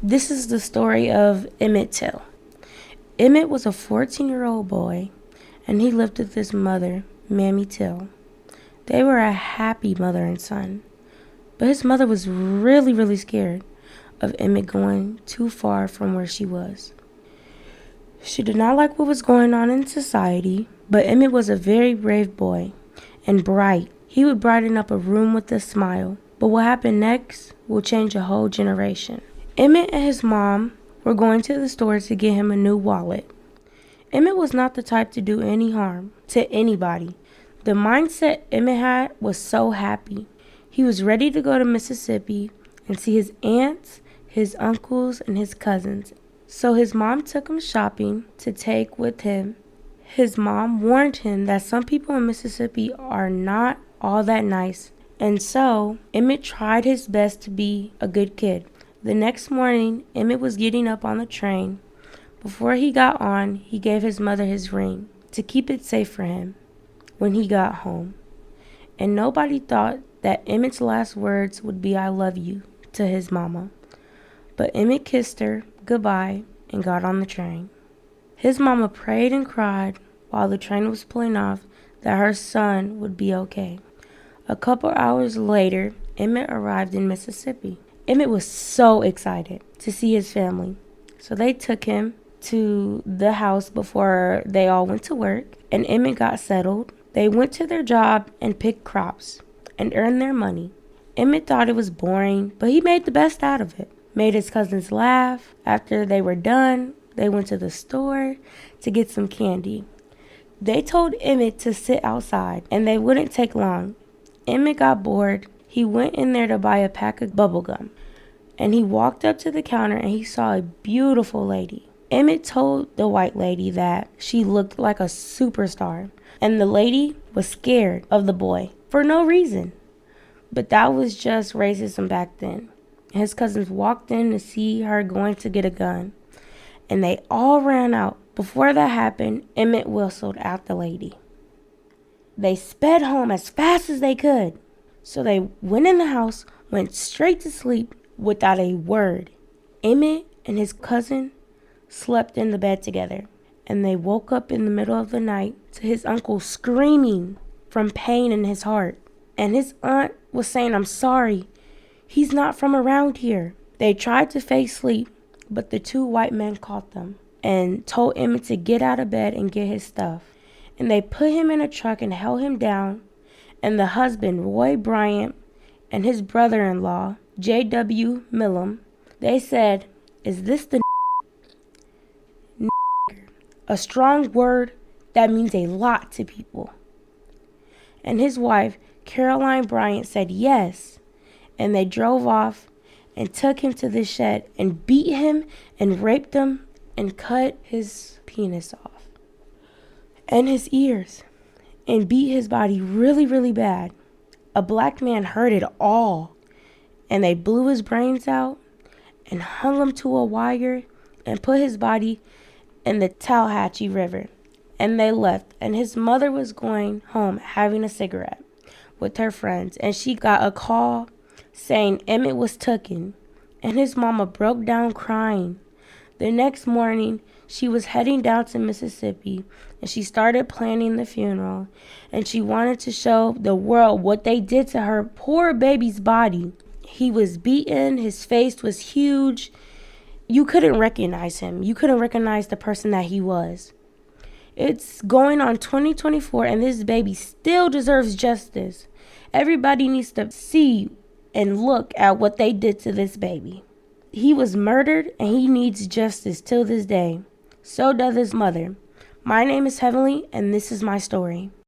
This is the story of Emmett Till. Emmett was a 14-year-old boy, and he lived with his mother, Mammy Till. They were a happy mother and son, but his mother was really scared of Emmett going too far from where she was. She did not like what was going on in society, but Emmett was a very brave boy and bright. He would brighten up a room with a smile, but what happened next will change a whole generation. Emmett and his mom were going to the store to get him a new wallet. Emmett was not the type to do any harm to anybody. The mindset Emmett had was so happy. He was ready to go to Mississippi and see his aunts, his uncles, and his cousins. So his mom took him shopping to take with him. His mom warned him that some people in Mississippi are not all that nice. And so Emmett tried his best to be a good kid. The next morning, Emmett was getting up on the train. Before he got on, he gave his mother his ring to keep it safe for him when he got home. And nobody thought that Emmett's last words would be "I love you" to his mama. But Emmett kissed her goodbye and got on the train. His mama prayed and cried while the train was pulling off that her son would be okay. A couple hours later, Emmett arrived in Mississippi. Emmett was so excited to see his family, so they took him to the house before they all went to work, and Emmett got settled. They went to their job and picked crops and earned their money. Emmett thought it was boring, but he made the best out of it. Made his cousins laugh. After they were done, they went to the store to get some candy. They told Emmett to sit outside, and they wouldn't take long. Emmett got bored. He went in there to buy a pack of bubble gum, and he walked up to the counter and he saw a beautiful lady. Emmett told the white lady that she looked like a superstar, and the lady was scared of the boy for no reason. But that was just racism back then. His cousins walked in to see her going to get a gun, and they all ran out. Before that happened, Emmett whistled at the lady. They sped home as fast as they could. So they went in the house, went straight to sleep without a word. Emmett and his cousin slept in the bed together, and they woke up in the middle of the night to his uncle screaming from pain in his heart. And his aunt was saying, "I'm sorry, he's not from around here." They tried to fake sleep, but the two white men caught them and told Emmett to get out of bed and get his stuff. And they put him in a truck and held him down. And the husband, Roy Bryant, and his brother-in-law, J.W. Millam, they said, "Is this the a strong word that means a lot to people?" And his wife, Caroline Bryant, said yes. And they drove off and took him to the shed and beat him and raped him and cut his penis off and his ears and beat his body really bad. A black man heard it all, and they blew his brains out and hung him to a wire and put his body in the Tallahatchie River. And they left, and his mother was going home having a cigarette with her friends, and she got a call saying Emmett was taken, and his mama broke down crying. The next morning, she was heading down to Mississippi, and she started planning the funeral, and she wanted to show the world what they did to her poor baby's body. He was beaten, his face was huge. You couldn't recognize him. You couldn't recognize the person that he was. It's going on 2024, and this baby still deserves justice. Everybody needs to see and look at what they did to this baby. He was murdered, and he needs justice till this day. So does his mother. My name is Heavenly, and this is my story.